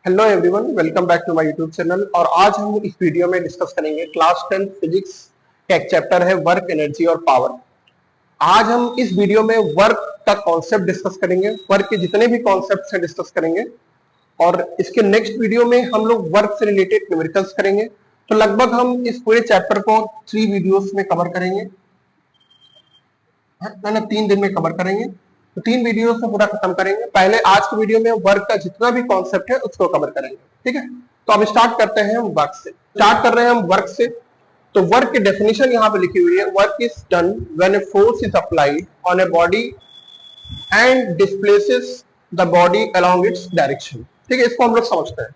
Hello everyone, welcome back to my YouTube channel. और आज हम इस वीडियो में डिस्कस करेंगे क्लास 10 फिजिक्स का एक चैप्टर है वर्क, एनर्जी और पावर। आज हम इस वीडियो में वर्क का कॉन्सेप्ट डिस्कस करेंगे, वर्क के जितने भी कॉन्सेप्ट्स हैं डिस्कस करेंगे। और इसके नेक्स्ट वीडियो में हम लोग वर्क से रिलेटेड न्यूमेरिकल्स करेंगे। तो लगभग हम इस पूरे चैप्टर को 3 वीडियोस में कवर करेंगे, ना 3 दिन में कवर करेंगे। तो 3 वीडियो से पूरा खत्म करेंगे। पहले आज के वीडियो में वर्क का जितना भी कॉन्सेप्ट है उसको कवर करेंगे, ठीक है। तो अब स्टार्ट करते हैं हम वर्क से। स्टार्ट कर रहे हैं हम वर्क से। तो वर्क की डेफिनेशन यहाँ पे लिखी हुई है, work is done when a force is applied on a body and displaces the body along its direction. ठीक है, इसको हम लोग समझते हैं।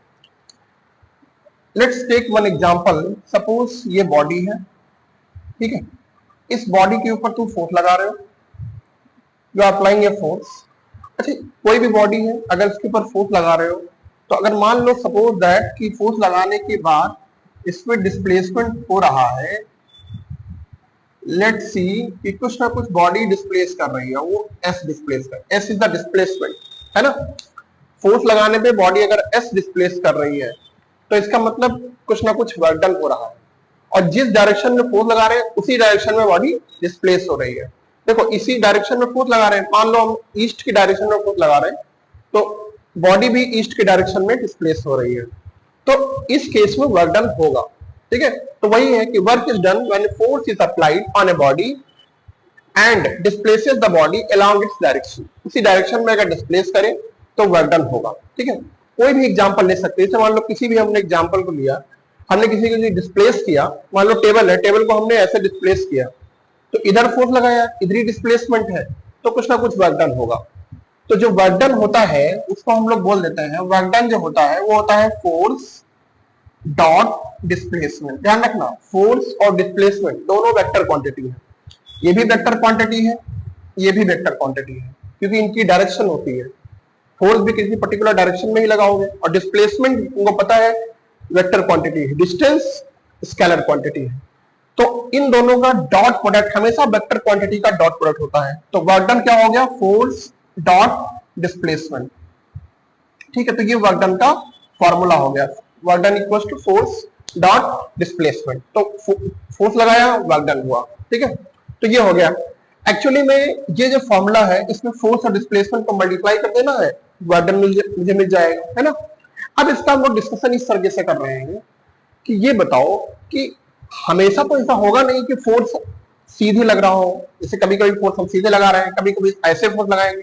Let's take one example. Suppose ये बॉडी है, ठीक है। इस बॉडी के ऊपर तुम फोर्स लगा रहे हो, you are applying a force. अच्छा, कोई भी बॉडी है, अगर इसके ऊपर फोर्स लगा रहे हो तो अगर मान लो सपोज दैट कि फोर्स लगाने के बाद इसमें डिस्प्लेसमेंट हो रहा है, लेट्स सी कि कुछ ना कुछ बॉडी डिस्प्लेस कर रही है, वो एस डिस्प्लेस कर, एस इज द डिस्प्लेसमेंट, है ना। फोर्स लगाने पे बॉडी अगर एस डिस्प्लेस कर रही है तो इसका मतलब कुछ ना कुछ वर्क डन हो रहा है। और जिस डायरेक्शन में फोर्स लगा रहे हैं उसी डायरेक्शन में बॉडी डिस्प्लेस हो रही है। देखो, इसी डायरेक्शन में फोर्स लगा रहे हैं, मान लो हम ईस्ट की डायरेक्शन में फोर्स लगा रहे हैं तो बॉडी भी ईस्ट की डायरेक्शन में डिस्प्लेस हो रही है। तो इस केस में वर्क डन होगा, ठीक है। तो वही है कि work is done when force is applied on a body and displaces the body along its direction. इसी डायरेक्शन में अगर डिस्प्लेस करें तो वर्क डन होगा, ठीक है। कोई भी एग्जांपल ले सकते हैं। जैसे मान लो किसी भी हमने एग्जांपल को लिया, हमने किसी को डिस्प्लेस किया, मान लो टेबल है, टेबल को हमने ऐसे डिस्प्लेस किया तो इधर फोर्स लगाया, इधर ही डिस्प्लेसमेंट है, तो कुछ ना कुछ वर्क डन होगा। तो जो वर्क डन होता है उसको हम लोग बोल देते हैं, वर्क डन जो होता है वो होता है फोर्स डॉट डिस्प्लेसमेंट। ध्यान रखना, फोर्स और डिस्प्लेसमेंट दोनों वेक्टर क्वांटिटी है। ये भी वेक्टर क्वांटिटी है, ये भी वेक्टर क्वांटिटी है, क्योंकि इनकी डायरेक्शन होती है। फोर्स भी किसी पर्टिकुलर डायरेक्शन में ही लगाओगे और डिस्प्लेसमेंट उनको पता है वेक्टर क्वांटिटी है, डिस्टेंस स्केलर क्वांटिटी है। तो इन दोनों का डॉट प्रोडक्ट हमेशा वेक्टर क्वांटिटी का डॉट प्रोडक्ट होता है। तो वर्क डन क्या हो गया, फोर्स डॉट डिस्प्लेसमेंट, ठीक है। तो ये वर्क डन का फॉर्मूला हो गया, work done equals to force dot displacement. तो फोर्स लगाया, वर्क डन हुआ, ठीक है। तो ये हो गया। एक्चुअली में ये जो फॉर्मूला है इसमें फोर्स और डिस्प्लेसमेंट को मल्टीप्लाई कर देना है, वर्क डन मुझे मिल जाएगा, है ना। अब इसका हम लोग डिस्कशन इस तरीके से कर रहे हैं कि ये बताओ कि हमेशा तो ऐसा होगा नहीं कि फोर्स सीधे लग रहा हो। जैसे कभी कभी फोर्स हम सीधे लगा रहे हैं, कभी कभी ऐसे फोर्स लगाएंगे,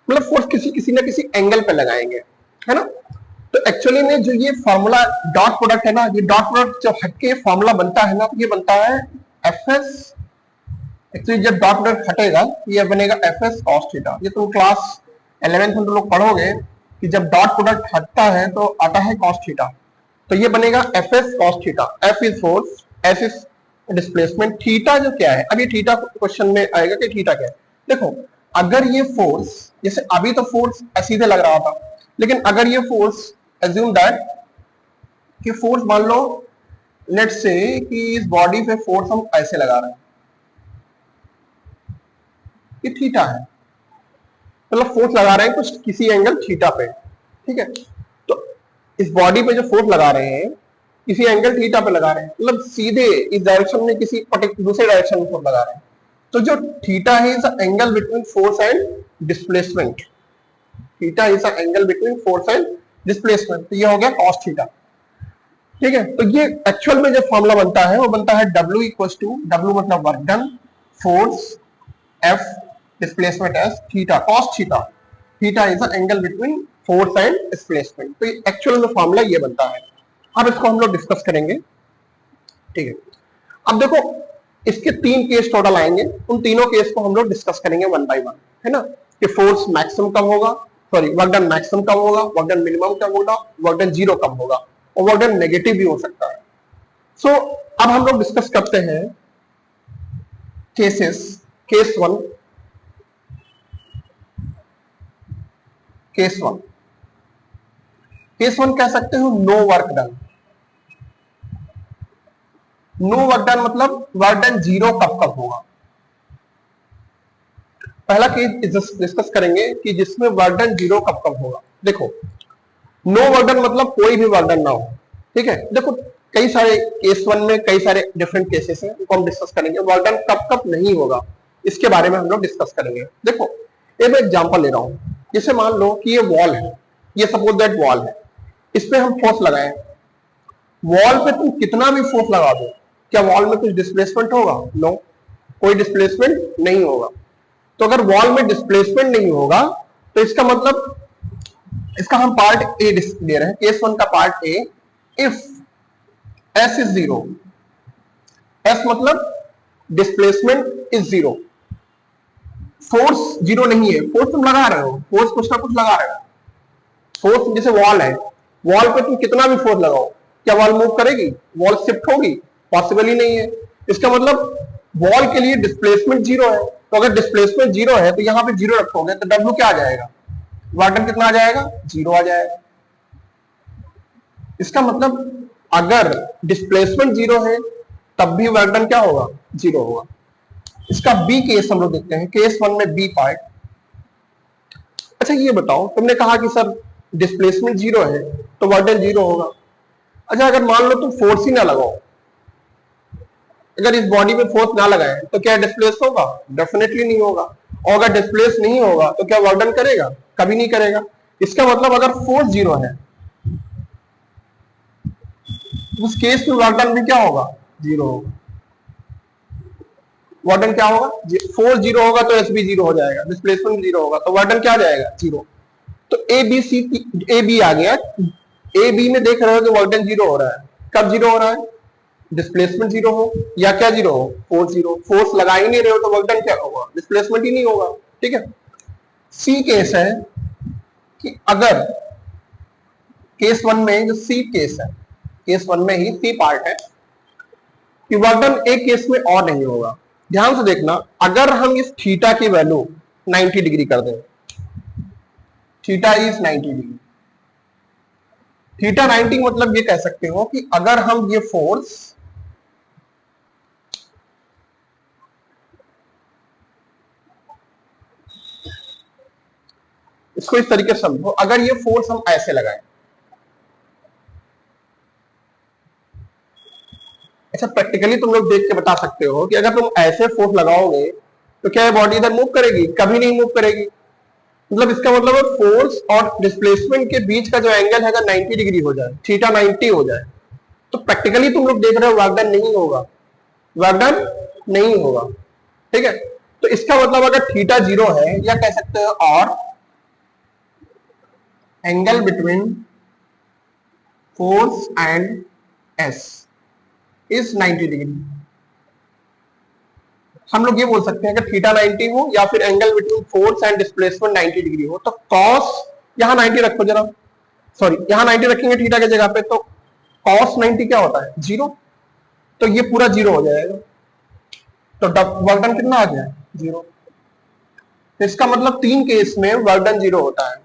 मतलब फोर्स किसी ना किसी एंगल पे लगाएंगे, है ना। तो एक्चुअली में जो ये फॉर्मूला डॉट प्रोडक्ट है ना, ये डॉट प्रोडक्ट जब हटके फॉर्मूला बनता है ना, तो ये बनता है एफ एस। एक्चुअली जब डॉट प्रोडक्ट हटेगा ये बनेगा एफ एस कॉस थीटा। ये तुम क्लास 11th में तुम लोग पढ़ोगे कि जब डॉट प्रोडक्ट हटता है तो आता है कॉस थीटा। तो ये बनेगा F S cos theta. F is force, S is displacement, theta जो क्या है, अब ये थीटा क्वेश्चन में आएगा कि थीटा क्या है। देखो, अगर ये फोर्स, जैसे अभी तो फोर्स सीधे लग रहा था, लेकिन अगर ये फोर्स एज्यूम दैट कि फोर्स मान लो लेट्स से कि इस बॉडी पे फोर्स हम ऐसे लगा रहे हैं, ये थीटा है, मतलब फोर्स लगा रहे हैं कुछ किसी एंगल थीटा पे, ठीक है। तो इस बॉडी पे जो फोर्स लगा रहे हैं किसी एंगल थीटा पे लगा रहे हैं, मतलब सीधे इस डायरेक्शन में किसी दूसरे डायरेक्शन में फोर्स लगा रहे हैं। तो जो थीटा है is angle between force and displacement. Theta is angle between force and displacement. तो ये हो गया कॉस थीटा, ठीक है। तो ये एक्चुअल में जो फॉर्मूला बनता है वो बनता है W इक्वल्स टू, W मतलब work done, force F displacement S, theta cos theta. Theta is angle between force and displacement. तो एक्चुअल में फॉर्मूला ये बनता है। अब इसको हम लोग डिस्कस करेंगे, ठीक है। अब देखो, इसके 3 केस टोटल आएंगे, उन तीनों केस को हम लोग डिस्कस करेंगे वन बाय वन, है ना। कि फोर्स मैक्सिमम कब होगा, सॉरी वर्क डन मैक्सिमम कब होगा, वर्क डन मिनिमम कब होगा, वर्क डन जीरो कब होगा, और वर्क डन नेगेटिव भी हो सकता है। सो अब हम लोग डिस्कस करते हैं cases. Case one, case one, case one कह सकते हो no work done. No work done मतलब वर्क डन जीरो कब कब होगा। पहला केस डिस्कस करेंगे कि जिसमें वर्क डन जीरो कब कब होगा। देखो, नो वर्डन मतलब कोई भी वर्डन ना हो, ठीक है। देखो कई सारे केस वन में कई सारे डिफरेंट केसेस हैं, उनको हम डिस्कस करेंगे। वर्डन कब कब नहीं होगा इसके बारे में हम लोग डिस्कस करेंगे। देखो ये मैं एग्जांपल ले रहा हूं, जैसे मान लो कि ये वॉल है, ये सपोज दैट वॉल है, इस पे हम फोर्स लगाए। वॉल पे तुम कितना भी फोर्स लगा दो, क्या वॉल में कुछ डिस्प्लेसमेंट होगा? नो, कोई डिस्प्लेसमेंट नहीं होगा। तो अगर वॉल में डिस्प्लेसमेंट नहीं होगा तो इसका मतलब, इसका हम पार्ट ए दे रहे हैं, केस वन का part A, if S is zero, S मतलब displacement is zero, force zero नहीं है, फोर्स तुम लगा रहे हो, फोर्स कुछ ना कुछ लगा रहे हो। फोर्स जैसे वॉल है, वॉल पे तुम कितना भी फोर्स लगाओ, क्या वॉल मूव करेगी? वॉल शिफ्ट होगी? पॉसिबल ही नहीं है। इसका मतलब वॉल के लिए डिस्प्लेसमेंट जीरो है। तो अगर डिस्प्लेसमेंट जीरो है तो यहां पे जीरो रखोगे तो डब्ल्यू क्या आ जाएगा? वाटन कितना आ जाएगा? जीरो आ जाएगा। इसका मतलब अगर डिस्प्लेसमेंट जीरो है तब भी वर्क क्या होगा? जीरो होगा। इसका बी केस हम लोग देखते हैं, केस वन में बी पार्ट। अच्छा ये बताओ, तुमने कहा कि सर डिस्प्लेसमेंट जीरो है तो वर्क जीरो होगा। अच्छा अगर मान लो तुम फोर्स ही ना लगाओ, अगर इस बॉडी पे फोर्स ना लगाए तो क्या डिस्प्लेस होगा? डेफिनेटली नहीं होगा। और अगर डिस्प्लेस नहीं होगा तो क्या वर्क करेगा? कभी नहीं करेगा। इसका मतलब अगर फोर्स जीरो है उस केस में वर्क भी क्या होगा? जीरो होगा। वर्डन क्या होगा? फोर्स जीरो होगा तो एस भी जीरो हो जाएगा, डिस्प्लेसमेंट जीरो होगा तो वर्डन क्या आ जाएगा? जीरो। तो A B C, A B आ गया। ए बी में देख रहे हो कि वर्डन जीरो हो रहा है। कब जीरो हो रहा है? डिस्प्लेसमेंट जीरो हो या क्या जीरो हो? Force zero. फोर्स लगा ही नहीं रहे हो तो वर्डन क्या होगा? डिस्प्लेसमेंट ही नहीं होगा, ठीक है। सी केस है कि अगर केस वन में, जो सी केस है, केस वन में ही सी पार्ट है कि वर्डन एक केस में और नहीं होगा। ध्यान से देखना, अगर हम इस थीटा की वैल्यू 90 डिग्री कर दें, थीटा इज 90 डिग्री, थीटा 90 मतलब ये कह सकते हो कि अगर हम ये फोर्स इसको इस तरीके से समझो, अगर ये फोर्स हम ऐसे लगाएं, अच्छा प्रैक्टिकली तुम लोग देख के बता सकते हो कि अगर तुम ऐसे फोर्स लगाओगे तो क्या ये बॉडी इधर मूव करेगी? कभी नहीं मूव करेगी। मतलब इसका मतलब फोर्स और डिस्प्लेसमेंट के बीच का जो एंगल है अगर 90 डिग्री हो जाए, थीटा 90 हो जाए, तो प्रैक्टिकली तुम लोग देख रहे हो वर्क डन नहीं होगा, वर्क डन नहीं होगा, ठीक है। तो इसका मतलब अगर थीटा जीरो है, या कह सकते हो और angle between force and S is 90 degree, हम लोग ये बोल सकते हैं कि थीटा 90 हो या फिर angle between force and displacement 90 degree हो, तो कॉस यहां 90 रखो जरा, सॉरी यहां 90 रखेंगे थीटा की जगह पे, तो कॉस 90 क्या होता है? जीरो। तो ये पूरा जीरो हो जाएगा, तो वर्क डन कितना आ गया? जीरो। तो इसका मतलब तीन केस में वर्क डन जीरो होता है।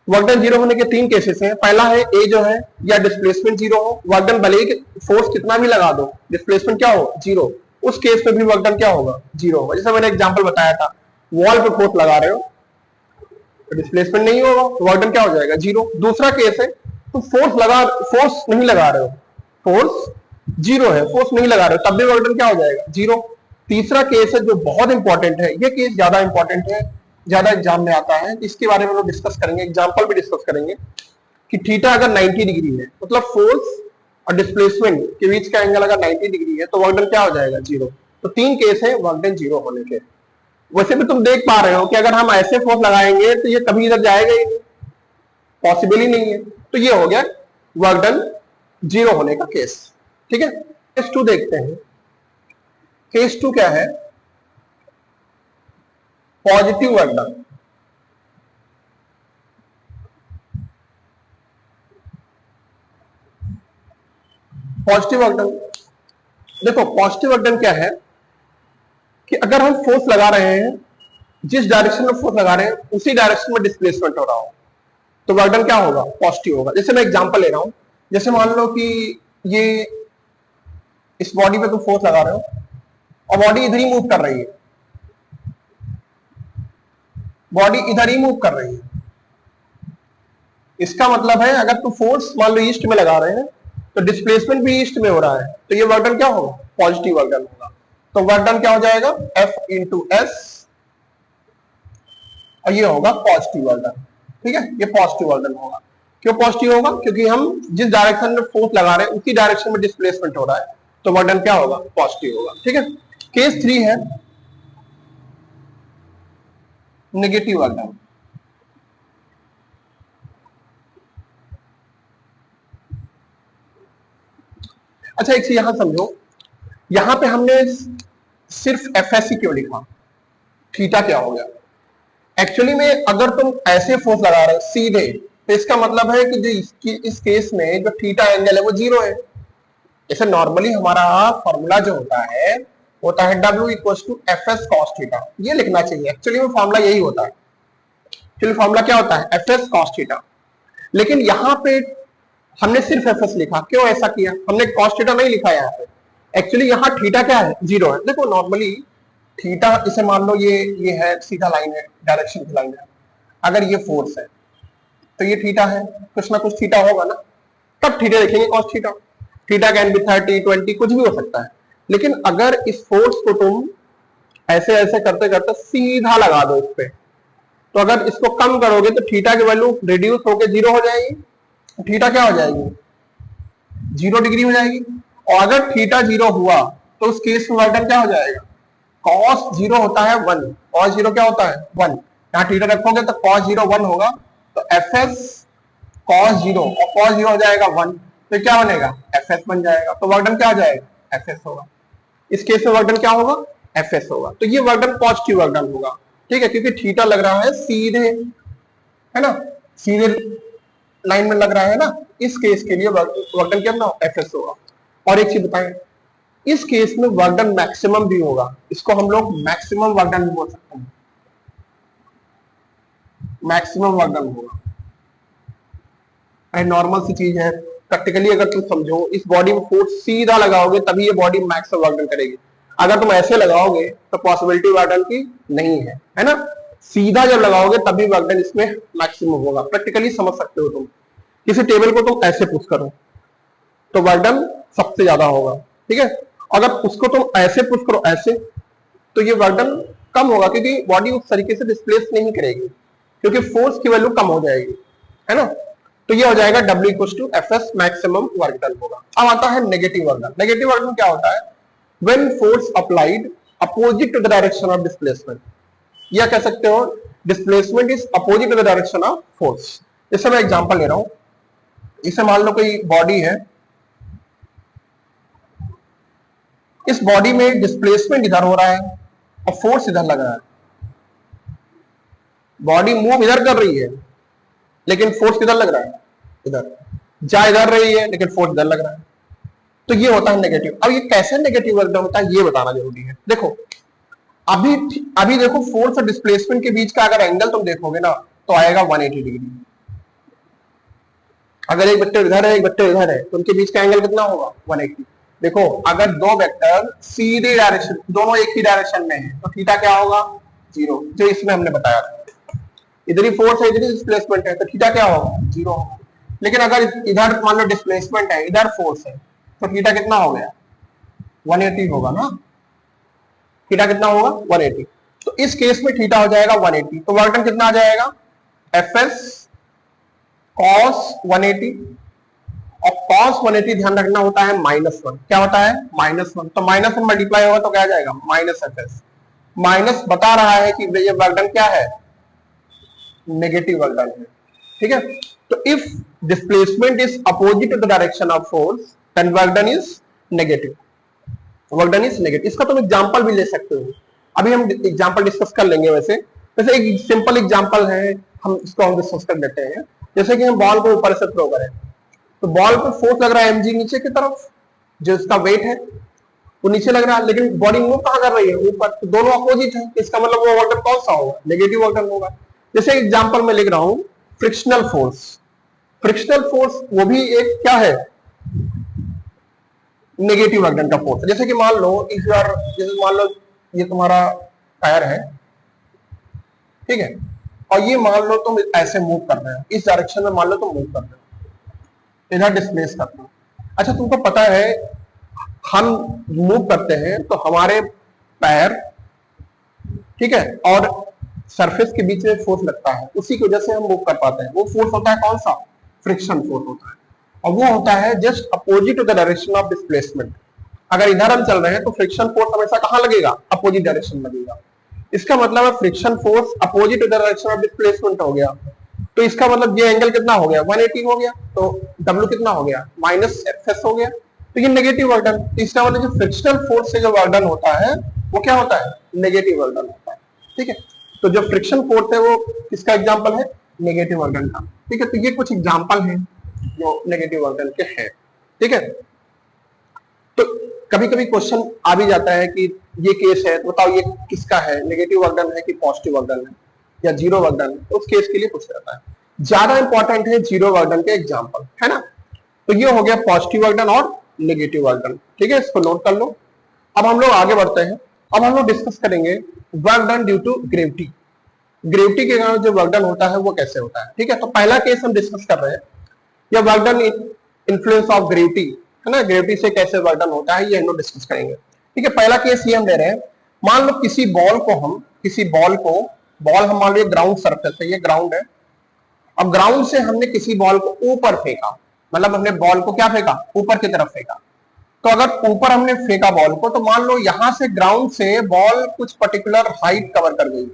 वर्क डन जीरो होने के तीन केसेस हैं। पहला है ए जो है, या डिस्प्लेसमेंट जीरो हो, वर्क डन भले ही फोर्स कितना भी लगा दो, डिस्प्लेसमेंट क्या हो? जीरो। उस केस में भी वर्क डन क्या होगा? जीरो होगा। जैसे मैंने एग्जांपल बताया था, वॉल पे फोर्स लगा रहे हो तो डिस्प्लेसमेंट नहीं होगा, तो वर्क डन क्या हो जाएगा? जीरो। दूसरा केस है तो फोर्स नहीं लगा रहे हो, फोर्स जीरो है, फोर्स नहीं लगा रहे हो, तब भी वर्क डन क्या हो जाएगा? जीरो। तीसरा केस है जो बहुत इंपॉर्टेंट है, ये केस ज्यादा इंपॉर्टेंट है, ज्यादा एग्जाम में आता है, इसके बारे में लोग डिस्कस करेंगे, एग्जाम्पल भी डिस्कस करेंगे कि थीटा अगर 90 डिग्री है, मतलब फोर्स और डिस्प्लेसमेंट के बीच का एंगल अगर 90 डिग्री है तो वर्क डन क्या हो जाएगा? जीरो। तो तीन केस है वर्क डन जीरो होने के। वैसे भी तुम देख पा रहे हो कि अगर हम ऐसे फोर्स लगाएंगे तो ये कभी इधर जाएगा ही नहीं, पॉसिबल ही नहीं है। तो ये हो गया वर्क डन जीरो होने का केस, ठीक है। केस टू देखते हैं। केस टू क्या है? Positive work done. Positive work done, देखो पॉजिटिव वर्क डन क्या है कि अगर हम फोर्स लगा रहे हैं, जिस डायरेक्शन में फोर्स लगा रहे हैं उसी डायरेक्शन में डिस्प्लेसमेंट हो रहा हो, तो वर्क डन क्या होगा? पॉजिटिव होगा। जैसे मैं एग्जांपल ले रहा हूं, जैसे मान लो कि ये इस बॉडी पे तुम फोर्स लगा रहे हो और बॉडी इधर ही मूव कर रही है, बॉडी इधर ही मूव कर रही है, इसका मतलब है अगर तू फोर्स मान लो ईस्ट में लगा रहे हैं तो डिस्प्लेसमेंट भी ईस्ट में हो रहा है, तो ये वर्क डन क्या होगा, पॉजिटिव वर्क डन होगा। तो वर्क डन क्या हो जाएगा, F इंटू एस, और ये होगा पॉजिटिव वर्क डन। ठीक है, ये पॉजिटिव वर्क डन होगा। क्यों पॉजिटिव होगा, क्योंकि हम जिस डायरेक्शन में फोर्स लगा रहे हैं उसी डायरेक्शन में डिस्प्लेसमेंट हो रहा है, तो वर्क डन क्या होगा, पॉजिटिव होगा। ठीक है, केस 3 है नेगेटिव वर्क डन। अच्छा एक चीज यहां समझो, यहां पे हमने सिर्फ एफएससी क्यों लिखा, थीटा क्या हो गया। एक्चुअली में अगर तुम ऐसे फोर्स लगा रहे हो सीधे, तो इसका मतलब है कि जो इस केस में जो थीटा एंगल है वो जीरो है। जैसे नॉर्मली हमारा फॉर्मूला जो होता है W equal to F S cos theta, ये लिखना चाहिए। एक्चुअली में फॉर्मूला यही होता है, एक्चुअली फॉर्मूला क्या होता है, एफ एस कॉस थीटा। लेकिन यहाँ पे हमने सिर्फ एफ एस लिखा, क्यों ऐसा किया, हमने कॉस थीटा नहीं लिखा यहाँ पे। एक्चुअली यहाँ थीटा क्या है, जीरो है। देखो नॉर्मली थीटा, इसे मान लो ये है सीधा लाइन है, डायरेक्शन की लाइन है। अगर ये फोर्स है तो ये थीटा है, कुछ ना कुछ थीटा होगा ना, तब थीटा लिखेंगे cos theta. Theta can be 30, 20, कुछ भी हो सकता है। लेकिन अगर इस फोर्स को तुम ऐसे ऐसे करते करते सीधा लगा दो इस पे, तो अगर इसको कम करोगे तो थीटा की वैल्यू रिड्यूस होकर जीरो हो जाएगी। थीटा क्या हो जाएगी, 0 डिग्री हो जाएगी। और अगर थीटा 0 हुआ तो उस केस में वर्क डन क्या हो जाएगा, cos 0 होता है 1, cos 0 क्या होता है 1, यहाँ थीटा रखोगे तो cos 0 1 होगा, तो fs cos 0 और cos 0 हो जाएगा 1, तो क्या बनेगा fs बन जाएगा। तो वर्क डन क्या हो जाएगा, fs होगा। इस केस में वर्क डन क्या होगा, fs होगा। तो ये work done positive work done होगा। ठीक है, क्योंकि थीटा लग रहा है सीधे, है ना, सीधे लाइन में लग रहा है ना, इस केस के लिए वर्क डन क्या fs होगा। और एक चीज बताएं, इस केस में वर्क डन मैक्सिमम भी होगा, इसको हम लोग मैक्सिमम वर्क डन बोल सकते हैं, मैक्सिमम वर्क डन होगा। नॉर्मल सी चीज है, प्रैक्टिकली अगर तुम समझो, इस बॉडी में फोर्स सीधा लगाओगे तभी ये बॉडी मैक्सिमम वर्क डन करेगी। अगर तुम ऐसे लगाओगे तो पॉसिबिलिटी वर्क डन की नहीं है ना। सीधा जब लगाओगे तभी वर्क डन इसमें मैक्सिमम होगा। प्रैक्टिकली समझ सकते हो तुम, किसी टेबल को तुम ऐसे पुश करो तो वर्क डन सबसे ज्यादा होगा। ठीक है, अगर उसको तुम ऐसे पुश करो ऐसे, तो ये वर्क डन कम होगा, क्योंकि बॉडी उस तरीके से डिस्प्लेस नहीं करेगी, क्योंकि फोर्स की वैल्यू कम हो जाएगी, है ना। तो ये हो जाएगा W equal to F S maximum work done होगा। अब आता है negative work done. Negative work done क्या होता है, when force applied opposite to the direction of displacement, या कह सकते हो displacement is opposite to the direction of force. इससे मैं एग्जांपल ले रहा हूं, इसे मान लो कोई बॉडी है, इस बॉडी में डिस्प्लेसमेंट इधर हो रहा है और फोर्स इधर लग रहा है। बॉडी मूव इधर कर रही है लेकिन फोर्स किधर लग रहा है, इधर। जा इधर रही है लेकिन फोर्स इधर लग रहा है, तो ये होता है नेगेटिव। अब ये कैसे नेगेटिव वर्क डन होता है ये बताना जरूरी है। देखो अभी देखो फोर्स और डिस्प्लेसमेंट के बीच का अगर एंगल तुम देखोगे ना तो आएगा 180 डिग्री। अगर एक वेक्टर इधर है एक वेक्टर इधर है तो उनके बीच का एंगल कितना होगा, 180। देखो अगर दो वेक्टर सीधे डायरेक्शन, दोनों एक ही डायरेक्शन में है, तो थीटा क्या होगा, 0, जो इसमें हमने बताया था। इधर ही फोर्स है इधर ही डिस्प्लेसमेंट है, तो थीटा क्या होगा, 0 होगा। लेकिन अगर इधर मान लो डिस्प्लेसमेंट है इधर फोर्स है, तो थीटा कितना हो गया, 180 होगा ना। थीटा कितना होगा, 180। तो इस केस में थीटा हो जाएगा 180, तो वर्क डन कितना आ जाएगा, एफ एस cos 180, और cos 180 ध्यान रखना होता है -1। क्या होता है, -1। तो -1 मल्टीप्लाई होगा तो क्या आ जाएगा, -fs। माइनस बता रहा है कि ये वर्क डन क्या है, नेगेटिव वर्क डन है। ठीक है, तो if displacement is opposite to the direction of force then work done is negative, work done is negative. इसका तुम एग्जांपल भी ले सकते हो, अभी हम एग्जांपल डिस्कस कर लेंगे। वैसे एक सिंपल एग्जांपल है, हम इसको हम डिस्कस कर लेते हैं। जैसे कि हम बॉल को ऊपर से थ्रो करें, तो बॉल पे फोर्स लग रहा है mg नीचे की तरफ, जो इसका वेट है वो नीचे लग रहा है, लेकिन बॉडी मूव कहां कर रही है, ऊपर। तो दोनों अपोजिट है, इसका मतलब वो वर्क डन कौन सा होगा, नेगेटिव वर्क डन होगा। जैसे एग्जांपल में लिख रहा हूं फ्रिक्शनल फोर्स। फ्रिक्शनल फोर्स वो भी एक क्या है, नेगेटिव वर्क डन का फोर्स। जैसे कि मान लो जैसे मान लो ये तुम्हारा टायर है, ठीक है, और ये मान लो तुम ऐसे मूव कर रहे हो, इस डायरेक्शन में मान लो तुम मूव कर रहे हो, इधर डिस्प्लेस करते हो। अच्छा तुमको पता है हम मूव करते हैं तो हमारे पैर, ठीक है, और सरफेस के बीच में फोर्स लगता है, उसी की वजह से हम मूव कर पाते हैं। वो फोर्स होता है कौन सा? फ्रिक्शन फोर्स होता है, और वो होता है just opposite to the direction of displacement. अगर इधर हम चल रहे हैं तो फ्रिक्शन फोर्स हमेशा कहां लगेगा? अपोजिट डायरेक्शन लगेगा। इसका मतलब है friction force opposite to the direction of displacement हो गया। तो इसका मतलब ये एंगल कितना हो गया? 180 हो गया। तो W कितना हो गया? माइनस एफ हो गया। तो ये नेगेटिव वर्क डन। तो इसका मतलब जो फ्रिक्शनल फोर्स से जो वर्क डन होता है वो क्या होता है? नेगेटिव वर्क डन होता है। ठीक है, तो जो फ्रिक्शन फोर्स है वो किसका एग्जाम्पल है? नेगेटिव वर्क डन का। ठीक है, तो ये कुछ एग्जाम्पल है जो नेगेटिव वर्क डन के हैं। ठीक है, तो कभी कभी क्वेश्चन आ भी जाता है कि ये केस है तो बताओ ये किसका है, नेगेटिव वर्क डन है कि पॉजिटिव वर्क डन है या जीरो वर्क डन है, तो उस केस के लिए पूछा जाता है। ज्यादा इंपॉर्टेंट है जीरो वर्क डन के एग्जाम्पल, है ना। तो ये हो गया पॉजिटिव वर्क डन और नेगेटिव वर्क डन। ठीक है, इसको नोट कर लो। अब हम लोग आगे बढ़ते हैं। अब हम लोग डिस्कस करेंगे work done due to gravity. Gravity के कारण जो वर्क डन होता है वो कैसे होता है। ठीक है, तो पहला केस हम डिस्कस कर रहे हैं, या work done influence of gravity, है ना, ग्रेविटी से कैसे वर्क डन होता है ये हम लोग डिस्कस करेंगे। ठीक है, पहला केस ये हम ले रहे हैं। मान लो किसी बॉल को, बॉल हम मान लो ग्राउंड सरफेस है, ये ग्राउंड है। अब ग्राउंड से हमने किसी बॉल को ऊपर फेंका, मतलब हमने बॉल को क्या फेंका? ऊपर की तरफ फेंका। तो अगर ऊपर हमने फेंका बॉल को, तो मान लो यहां से ग्राउंड से बॉल कुछ पर्टिकुलर हाइट कवर कर गई।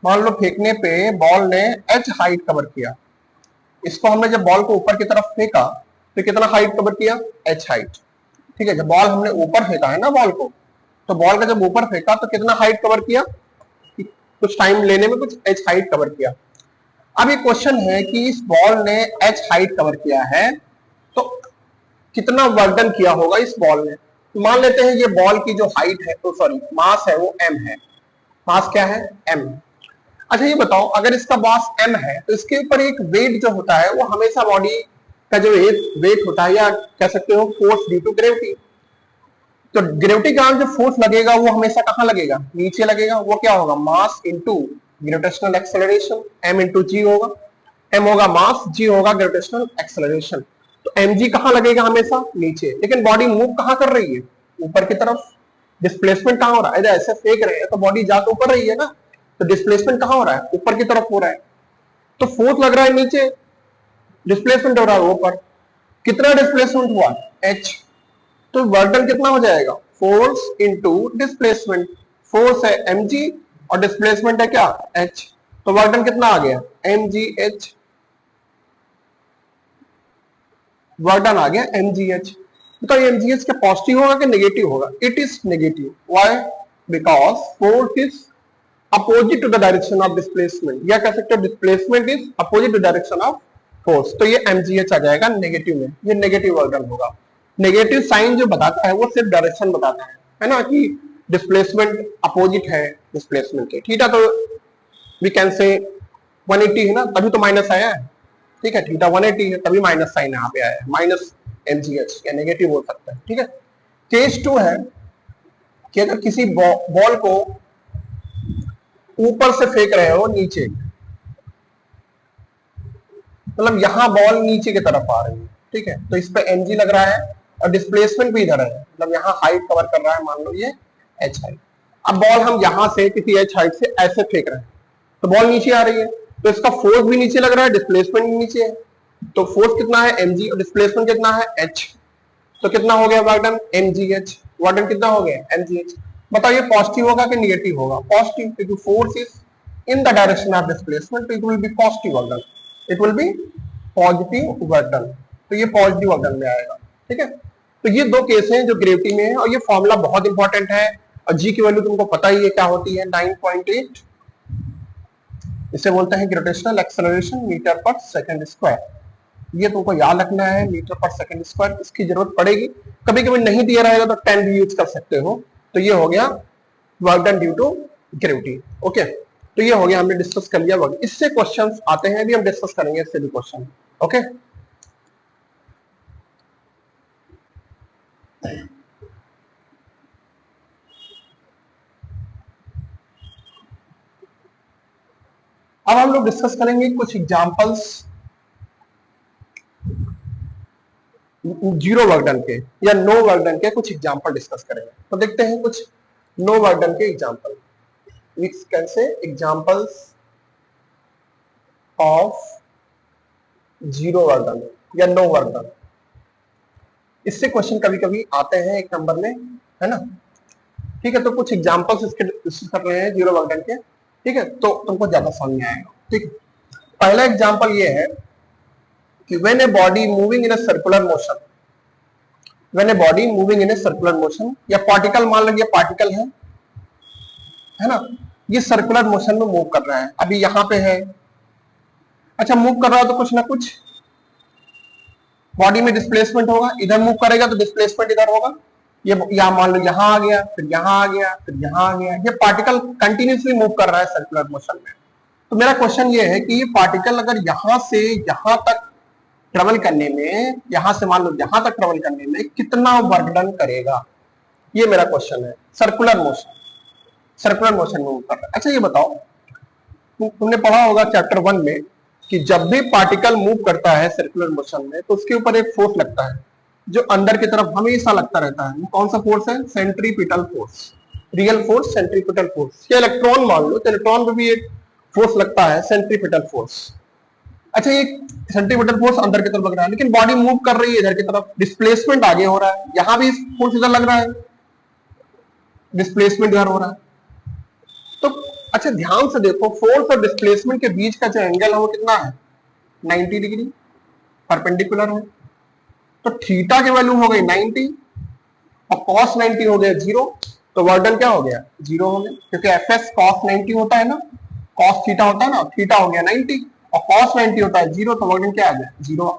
मान लो फेंकने पे बॉल ने h हाइट कवर किया। इसको हमने जब बॉल को ऊपर की तरफ फेंका तो कितना हाइट कवर किया? h height. ठीक है, जब बॉल हमने ऊपर फेंका है ना बॉल को, तो बॉल का जब ऊपर फेंका तो कितना हाइट कवर किया? कुछ टाइम लेने में कुछ h हाइट कवर किया। अब ये क्वेश्चन है कि इस बॉल ने h हाइट कवर किया है तो कितना वर्क डन किया होगा इस बॉल ने। तो मान लेते हैं ये बॉल की जो हाइट है, तो सॉरी मास है वो m है। मास क्या है? m। अच्छा ये बताओ, अगर इसका मास m है तो इसके ऊपर एक वेट जो होता है वो हमेशा बॉडी का जो वेट होता है, या कह सकते हो फोर्स ड्यू टू ग्रेविटी। तो ग्रेविटी का जो फोर्स लगेगा वो हमेशा कहां लगेगा? नीचे लगेगा। वो क्या होगा? Mass into gravitational acceleration, m into G होगा। m होगा मास, g होगा ग्रेविटेशनल एक्सेलरेशन। तो mg कहां लगेगा? हमेशा नीचे। लेकिन बॉडी मूव कहां कर रही है? ऊपर की तरफ। डिस्प्लेसमेंट कहां हो रहा है? ऐसे फेंक रहे हैं तो बॉडी जा तो ऊपर रही है ना, तो डिस्प्लेसमेंट कहां हो रहा है? ऊपर की तरफ हो रहा है। तो फोर्स लग रहा है नीचे, डिस्प्लेसमेंट हो रहा है ऊपर। कितना डिस्प्लेसमेंट हुआ? h। तो वर्क डन कितना हो जाएगा? Force into displacement. फोर्स है mg और डिस्प्लेसमेंट है क्या? h। तो वर्क डन कितना आ गया? mgh। वर्क डन आ गया mgh। तो mgh क्या पॉजिटिव होगा कि नेगेटिव होगा? It is negative. Why? Because force is opposite to the direction of displacement, या कह सकते हो displacement is opposite to direction of force. तो ये mgh आ जाएगा नेगेटिव में, ये नेगेटिव वर्क डन होगा। नेगेटिव साइन जो बताता है वो सिर्फ डायरेक्शन बताता है ना, कि डिस्प्लेसमेंट अपोजिट है डिस्प्लेसमेंट के। थीटा तो वी कैन से 180 है ना, तभी तो माइनस आया है। ठीक है, थीटा 180 है तभी माइनस साइन यहाँ पे आया है, माइनस mgh, या नेगेटिव हो सकता है। ठीक है, केस 2 है कि अगर किसी बॉल को ऊपर से फेंक रहे हो नीचे, मतलब यहां बॉल नीचे की तरफ आ रही है। ठीक है, तो इस पे mg लग रहा है और डिस्प्लेसमेंट भी इधर है, मतलब यहाँ हाइट कवर कर रहा है, मान लो ये h हाइट। अब बॉल हम यहां से किसी h हाइट से ऐसे फेंक रहे हैं तो बॉल नीचे आ रही है, तो इसका फोर्स भी नीचे लग रहा है, डिस्प्लेसमेंट भी नीचे है। तो फोर्स कितना है? mg, और डिस्प्लेसमेंट कितना है? h। तो कितना हो गया work done? mgh। Work done कितना हो गया? mgh। बताओ ये पॉजिटिव होगा कि नेगेटिव होगा? पॉजिटिव, क्योंकि force is in the direction of displacement, तो it will be positive work done. It will be positive work done. तो ये पॉजिटिव वर्क डन में आएगा। ठीक है, तो ये दो केस हैं जो ग्रेविटी में है, और ये फॉर्मूला बहुत इंपॉर्टेंट है। और जी की वैल्यू तुमको पता ही है क्या होती है, 9.8। इसे बोलते हैं ग्रेविटेशनल एक्सेलरेशन मीटर पर सेकंड स्क्वायर। ये तुमको याद रखना है, मीटर पर सेकंड स्क्वायर। इसकी जरूरत पड़ेगी, कभी कभी नहीं दिया रहेगा तो 10 भी यूज कर सकते हो। तो ये हो गया work done due to gravity. Okay, तो ये हो गया, हमने डिस्कस कर लिया वर्क। इससे क्वेश्चंस आते हैं, अभी हम डिस्कस करेंगे इससे भी क्वेश्चन। ओके, अब हम लोग डिस्कस करेंगे कुछ एग्जांपल्स जीरो वर्क डन के या नो वर्क डन के, कुछ एग्जांपल डिस्कस करेंगे। तो देखते हैं कुछ नो वर्क डन के example. We can say examples of zero work done या नो वर्क डन। इससे क्वेश्चन कभी कभी आते हैं एक नंबर में, है ना। ठीक है, तो कुछ एग्जांपल्स इसके डिस्कस कर रहे हैं जीरो वर्क डन के। ठीक है, तो तुमको ज्यादा समझ में आएगा। ठीक है, पहला एग्जांपल ये है कि when a body moving in a circular motion, when a body moving in a circular motion, या पार्टिकल, मान लो ये पार्टिकल है ना, ये सर्कुलर मोशन में मूव कर रहा है, अभी यहां पे है। अच्छा, मूव कर रहा है तो कुछ ना कुछ बॉडी में डिस्प्लेसमेंट होगा, इधर मूव करेगा तो डिस्प्लेसमेंट इधर होगा। ये या मान लो यहां आ गया, फिर यहां आ गया, फिर यहां आ गया। ये पार्टिकल कंटिन्यूसली मूव कर रहा है सर्कुलर मोशन में। तो मेरा क्वेश्चन ये है कि ये पार्टिकल अगर यहां से यहां तक ट्रेवल करने में, यहां से मान लो यहां तक ट्रेवल करने में कितना वर्क डन करेगा, ये मेरा क्वेश्चन है। Circular motion, circular motion move कर रहा है। अच्छा ये बताओ, तुमने पढ़ा होगा चैप्टर 1 में कि जब भी पार्टिकल मूव करता है सर्कुलर मोशन में तो उसके ऊपर एक फोर्स लगता है जो अंदर की तरफ हमेशा लगता रहता है। वो कौन सा फोर्स है? Centripetal force, real force centripetal force. या इलेक्ट्रॉन मान लो तो इलेक्ट्रॉन पे भी एक फोर्स लगता है, सेंट्रीपिटल फोर्स। अच्छा, ये सेंट्रीपिटल फोर्स अंदर की तरफ लग रहा है, लेकिन बॉडी मूव कर रही है इधर की तरफ, डिस्प्लेसमेंट आगे हो रहा है, यहां भी फोर्स इधर लग रहा है, डिस्प्लेसमेंट इधर हो रहा है। तो अच्छा ध्यान से देखो, फोर्स और डिस्प्लेसमेंट के बीच का जो एंगल है वो कितना है? 90 डिग्री परपेंडिकुलर है। तो थीटा की वैल्यू हो गई 90 और cos 90 हो गया 0। तो वर्क डन क्या हो गया? 0 हो गया, क्योंकि fs cos 90 होता है ना, cos थीटा होता है ना, थीटा हो गया 90 और cos 90 होता है 0, तो वर्क डन क्या आ गया? 0।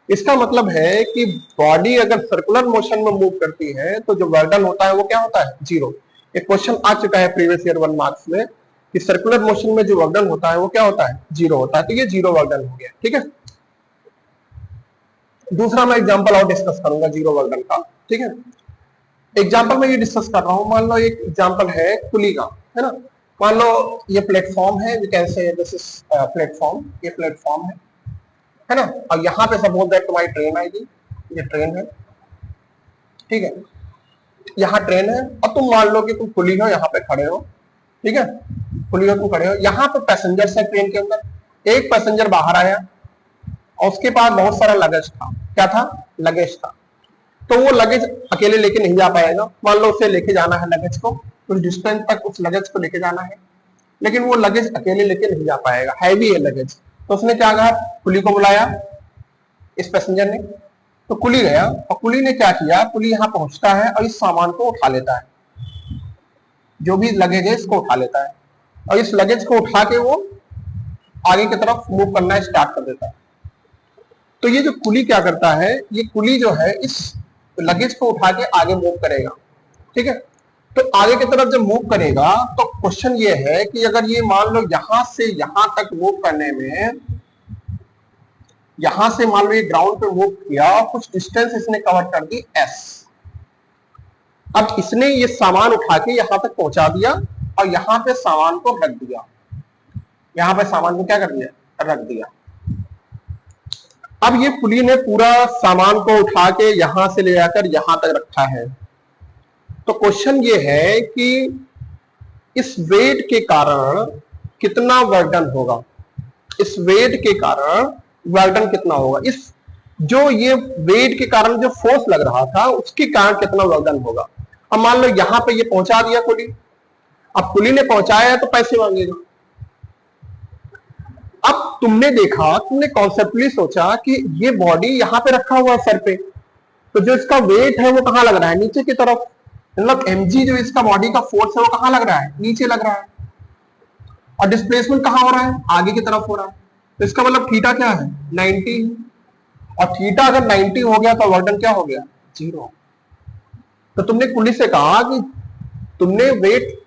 इसका मतलब है कि बॉडी अगर सर्कुलर मोशन में मूव करती है तो जो वर्क डन होता है वो क्या होता है? 0। एक क्वेश्चन आ चुका है प्रीवियस ईयर 1 मार्क्स में कि सर्कुलर मोशन में जो वर्क डन होता है वो क्या होता है? 0 होता है। तो ये 0 वर्क डन हो गया। ठीक है, दूसरा मैं एग्जांपल और डिस्कस करूंगा जीरो वर्क डन का। ठीक है, एग्जांपल में ये डिस्कस कर रहा हूं, मान लो एक एग्जांपल है पुली का, है ना। मान लो ये प्लेटफॉर्म है, we can say this is platform, ये प्लेटफॉर्म है ना। और यहाँ पे सपोज दैट तुम्हारी ट्रेन आएगी, ये ट्रेन है, ठीक है, यहाँ ट्रेन है और तुम मान लो कि तुम पुली हो, यहाँ पे खड़े हो, ठीक है, पुली हो, तुम खड़े हो, यहाँ पे पैसेंजर्स है ट्रेन के अंदर। एक पैसेंजर बाहर आया और उसके पास बहुत सारा लगेज था। क्या था? लगेज था। तो वो लगेज अकेले लेके नहीं जा पाएगा, मान लो उसे लेके जाना है लगेज को, कुछ डिस्टेंस तक उस लगेज को लेके जाना है, लेकिन वो लगेज अकेले लेके नहीं जा पाएगा, हैवी है लगेज। तो उसने क्या कहा? कुली को बुलाया, इस पैसेंजर ने। तो कुली गया और कुली ने क्या किया? कुली यहाँ पहुंचता है और इस सामान को उठा लेता है, जो भी लगेज है इसको उठा लेता है, और इस लगेज को उठा के वो आगे की तरफ मूव करना स्टार्ट कर देता है। तो ये जो कुली क्या करता है, ये कुली जो है इस लगेज को उठा के आगे मूव करेगा। ठीक है, तो आगे की तरफ जब मूव करेगा तो क्वेश्चन ये है कि अगर ये मान लो यहां से यहां तक मूव करने में, यहां से मान लो ये ग्राउंड पे मूव किया और कुछ डिस्टेंस इसने कवर कर दी s। अब इसने ये सामान उठा के यहां तक पहुंचा दिया और यहां पे सामान को रख दिया, यहां पे सामान को क्या कर दिया? रख दिया। अब ये पुली ने पूरा सामान को उठा के यहां से ले जाकर यहां तक रखा है। तो क्वेश्चन ये है कि इस वेट के कारण कितना वर्क डन होगा? इस वेट के कारण वर्क डन कितना होगा? इस जो ये वेट के कारण जो फोर्स लग रहा था उसके कारण कितना वर्क डन होगा? अब मान लो यहां पे ये पहुंचा दिया पुली, अब पुली ने पहुंचाया है तो पैसे मांगेगा। अब तुमने देखा, तुमने कॉन्सेप्टली सोचा कि ये बॉडी यहां पे रखा हुआ है सर पे, तो जो इसका वेट है वो कहां लग रहा है? नीचे की तरफ। मतलब mg जो इसका बॉडी का फोर्स है वो कहां लग रहा है? नीचे लग रहा है। और डिस्प्लेसमेंट कहां हो रहा है? आगे की तरफ हो रहा है। तो इसका मतलब थीटा क्या है? 90। और थीटा अगर 90 हो गया तो वर्क डन क्या हो गया? 0। तो तुमने पुलिस से कहा कि तुमने वेट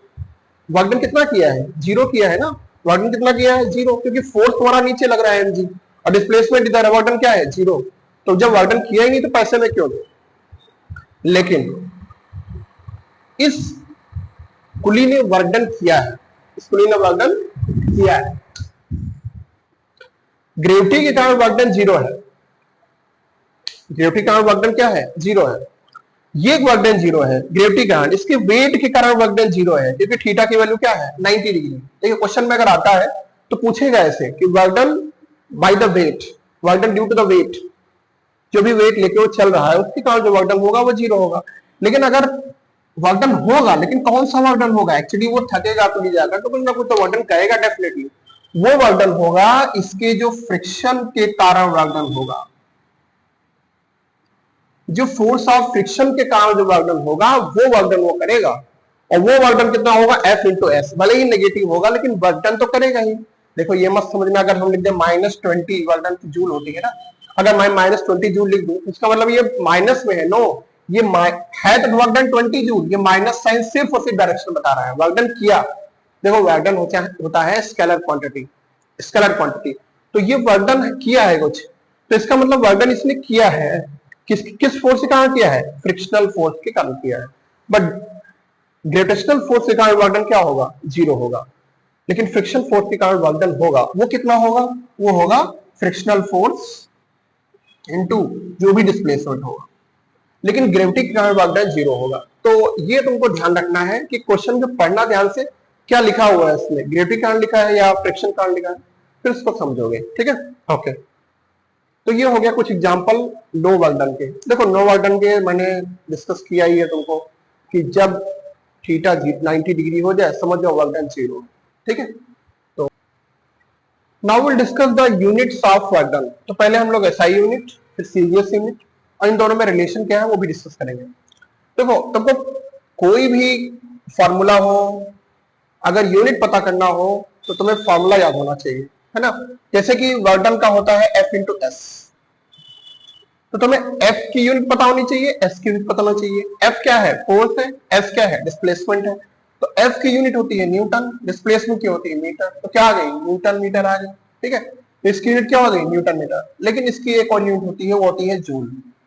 वर्क डन कितना किया है? 0 किया है ना। वर्क डन कितना किया है? 0, क्योंकि फोर्स तुम्हारा नीचे लग रहा है mg और डिस्प्लेसमेंट इधर है, वर्क डन क्या है? 0। तो जब वर्क डन किया ही नहीं तो पैसे में क्यों दे? लेकिन इस कुली ने वर्क डन किया है, इस कुली ने वर्क डन किया है। ग्रेविटी के कारण वर्क डन जीरो है, ग्रेविटी के कारण वर्क डन क्या है, जीरो है। ये वर्क डन जीरो है ग्रेविटी के कारण, इसके वेट के कारण वर्क डन जीरो है, क्योंकि थीटा की वैल्यू क्या है 90 डिग्री। देखिए क्वेश्चन में अगर आता है तो पूछेगा ऐसे कि work done by the weight, work done due to the weight, जो भी वेट लेके वो चल रहा है उसके कारण जो वर्क डन होगा वो जीरो होगा। लेकिन अगर वर्क डन होगा, लेकिन कौन सा वर्क डन होगा, एक्चुअली वो थकेगा तो नहीं जाएगा, तो कुछ ना कुछ तो वर्क डन करेगा डेफिनेटली। वो वर्क डन होगा इसके जो फ्रिक्शन के कारण वर्क डन होगा, जो फोर्स ऑफ फ्रिक्शन के कारण जो वर्क डन होगा वो वर्क डन वो करेगा। और वो वर्क डन कितना होगा, F इंटू एस, भले ही नेगेटिव होगा लेकिन वर्क डन तो करेगा ही। देखो ये मत समझना अगर हम लिख दें -20 वर्क डन की जूल होती है ना, अगर मैं -20 जूल लिख दूं इसका मतलब ये माइनस में है, नो ये है तो वर्क डन 20 जूल, ये माइनस साइन सिर्फ और सिर्फ डायरेक्शन बता रहा है, वर्क डन किया। देखो वर्क डन होता है स्केलर क्वांटिटी, स्केलर क्वांटिटी, तो ये वर्क डन किया है कुछ, तो इसका मतलब वर्क डन इसने किया है, किस फोर्स के कारण किया है, फ्रिक्शनल फोर्स के कारण किया है। बट ग्रेविटेशनल फोर्स के कारण वर्क डन क्या होगा, जीरो होगा। लेकिन फ्रिक्शन फोर्स के कारण वर्क डन होगा, वो कितना होगा, वो होगा फ्रिक्शनल फोर्स इनटू जो भी डिस्प्लेसमेंट होगा। लेकिन ग्रेविटी के कारण वर्क डन जीरो होगा। तो ये तुमको ध्यान रखना है कि क्वेश्चन में पढ़ना ध्यान से, क्या लिखा हुआ है इसमें, ग्रेविटी कारण लिखा है या फ्रिक्शन कारण लिखा है, फिर इसको समझोगे, ठीक है। ओके, तो ये हो गया कुछ एग्जांपल नो वर्क डन के। देखो नो वर्क डन के मैंने डिस्कस किया ही है तुमको कि जब थीटा 90 डिग्री हो जाए समझ जाओ वर्क डन जीरो, ठीक है। तो now will discuss the units of work done. तो पहले हम लोग एसआई यूनिट, फिर सीजीएस यूनिट, और इन दोनों में रिलेशन क्या है वो भी डिस्कस करेंगे। देखो तुमको कोई भी फॉर्मूला हो, अगर यूनिट पता करना हो तो तुम्हें फॉर्मूला याद होना चाहिए, है ना। जैसे कि वर्क डन का होता है F इंटू एस, तो तुम्हें F की यूनिट पता होनी चाहिए, S की यूनिट पता होना चाहिए। F क्या है, फोर्स है, S क्या है, डिस्प्लेसमेंट है। तो F की यूनिट होती है न्यूटन, डिस्प्लेसमेंट की होती है मीटर, तो क्या आ गई, न्यूटन मीटर आ गई, ठीक है। तो इसकी यूनिट क्या हो गई, न्यूटन मीटर। लेकिन इसकी एक और यूनिट होती है, वो होती है जूल।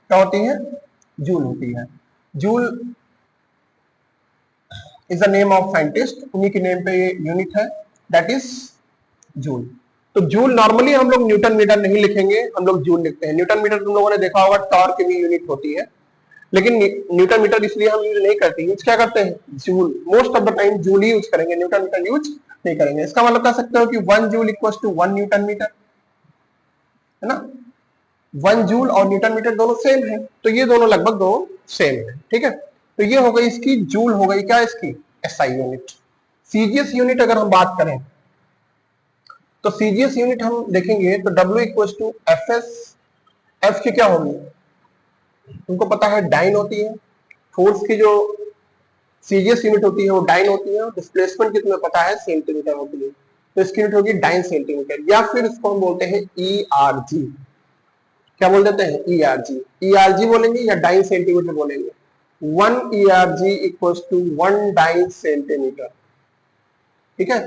क्या होती है, जूल होती है। Joule is the name of scientist, उन्हीं के नेम पे ये यूनिट है, दैट इज जूल। तो जूल नॉर्मली हम लोग न्यूटन मीटर नहीं लिखेंगे, हम लोग जूल लिखते हैं। न्यूटन मीटर तुम लोगों ने देखा होगा टॉर्क की भी यूनिट होती है, लेकिन न्यूटन मीटर इसलिए हम यूज नहीं करते, यूज क्या करते हैं, joule. Most of the time joule ही यूज करेंगे, न्यूटन मीटर यूज नहीं करेंगे। इसका मतलब कह सकते हो कि 1 joule equals to 1 newton metre, है ना। 1 जूल और न्यूटन मीटर दोनों सेम है, तो ये दोनों लगभग दो सेम है, ठीक है। तो ये हो गई इसकी जूल, हो गई क्या इसकी एसआई यूनिट। सीजीएस यूनिट अगर हम बात करें तो सीजीएस यूनिट हम देखेंगे तो W equals to F S. F की क्या होगी, तुमको पता है डाइन होती है, फोर्स की जो सीजीएस यूनिट होती है वो डाइन होती है, डिस्प्लेसमेंट की तुम्हें पता है सेंटीमीटर होती है, तो इसकी यूनिट होगी डाइन सेंटीमीटर, या फिर इसको हम बोलते हैं ERG। क्या बोल देते हैं, ERG। ERG बोलेंगे या डाइन सेंटीमीटर बोलेंगे। 1 ERG equals to 1 dyne centimetre, ठीक है।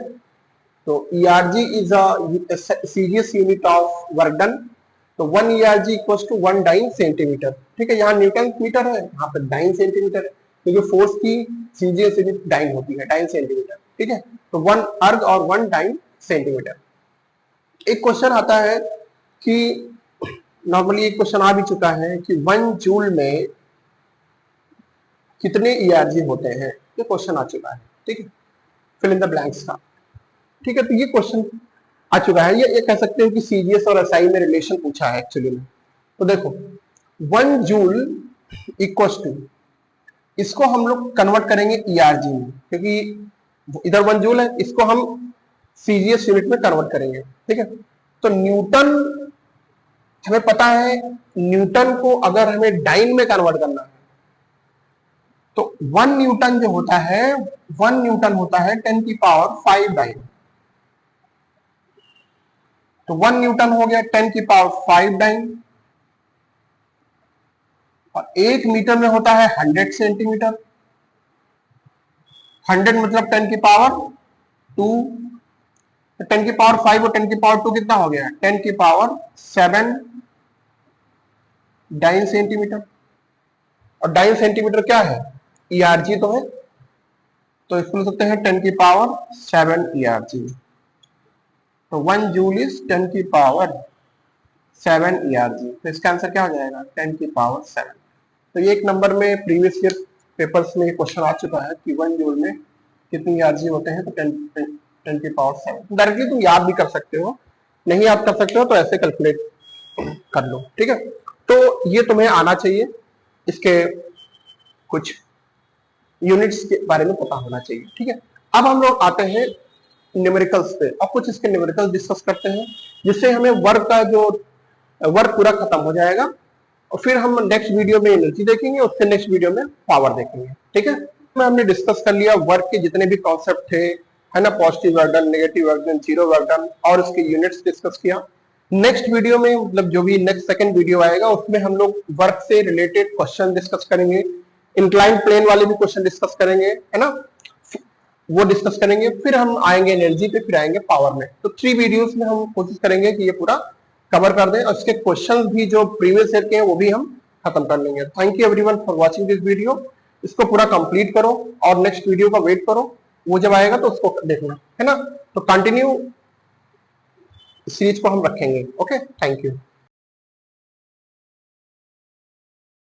तो ERG is a series unit of work done, तो 1 ERG equals to 1 dyne centimetre, ठीक है। यहाँ न्यूटन मीटर है, यहाँ पर डाइन सेंटीमीटर है, क्योंकि फोर्स की सीजीएस यूनिट डाइन होती है, डाइन सेंटीमीटर, ठीक है। तो 1 अर्ग और 1 डाइन सेंटीमीटर। एक क्वेश्चन आता है कि नॉर्मली एक क्वेश्चन आ भी चुका है कि 1 जूल में कितने ERG होते हैं, ये क्वेश्चन आ चुका है, ठीक है। फिल इन द ब्लैंक्स का, ठीक है। तो ये क्वेश्चन आ चुका है, ये कह सकते हो कि सीजीएस और एसआई में रिलेशन पूछा है एक्चुअली में। तो देखो 1 जूल इक्वल्स टू, इसको हम लोग कन्वर्ट करेंगे ERG में, क्योंकि इधर 1 जूल है, इसको हम सीजीएस यूनिट में कन्वर्ट करेंगे, ठीक है। तो न्यूटन हमें पता है, न्यूटन को अगर हमें डाइन में कन्वर्ट करना है तो 1 न्यूटन जो होता है, 1 न्यूटन होता है 10 की पावर 5 डाइन। तो 1 न्यूटन हो गया 10 की पावर 5 डाइन, और 1 मीटर में होता है 100 सेंटीमीटर। 100 मतलब 10 की पावर 2, तो 10 की पावर 5 और 10 की पावर 2 कितना हो गया, 10 की पावर 7 डाइन सेंटीमीटर। और डाइन सेंटीमीटर क्या है, ERG तो है, तो इसको लिख सकते हैं 10 की पावर 7 ERG। तो 1 जूल इज 10 की पावर 7 ERG। तो इसका आंसर क्या हो जाएगा 10 की पावर 7। तो ये एक नंबर में प्रीवियस ईयर पेपर्स में क्वेश्चन आ चुका है कि 1 जूल में कितनी ERG होते हैं, तो 10 की पावर 7। डायरेक्टली तुम याद भी कर सकते हो, नहीं याद कर सकते हो तो ऐसे कैलकुलेट कर लो, ठीक है। तो ये तुम्हें आना चाहिए, इसके कुछ यूनिट्स के बारे में पता होना चाहिए, ठीक है। अब हम लोग आते हैं न्यूमेरिकल्स पे, अब कुछ इसके न्यूमेरिकल्स डिस्कस करते हैं, जिससे हमें वर्क का जो वर्क पूरा खत्म हो जाएगा, और फिर हम नेक्स्ट वीडियो में एनर्जी देखेंगे, उसके नेक्स्ट वीडियो में पावर देखेंगे, ठीक है। में हमने डिस्कस कर लिया वर्क के जितने भी कॉन्सेप्ट थे, है ना, positive work done, negative work done, zero work done, और उसके यूनिट्स डिस्कस किया। नेक्स्ट वीडियो में, मतलब जो भी नेक्स्ट सेकंड वीडियो आएगा, उसमें हम लोग वर्क से रिलेटेड क्वेश्चन डिस्कस करेंगे, इंक्लाइन प्लेन वाले भी क्वेश्चन डिस्कस करेंगे, है ना, वो डिस्कस करेंगे। फिर हम आएंगे एनर्जी पे, फिर आएंगे पावर में। तो 3 वीडियोस में हम कोशिश करेंगे कि ये पूरा कवर कर दें, और इसके क्वेश्चन भी जो प्रीवियस ईयर के हैं वो भी हम खत्म कर लेंगे। Thank you everyone for watching this video. इसको पूरा कंप्लीट करो और नेक्स्ट वीडियो का वेट करो, वो जब आएगा तो उसको देखना, है ना। तो कंटिन्यू सीरीज को हम रखेंगे। Okay, thank you.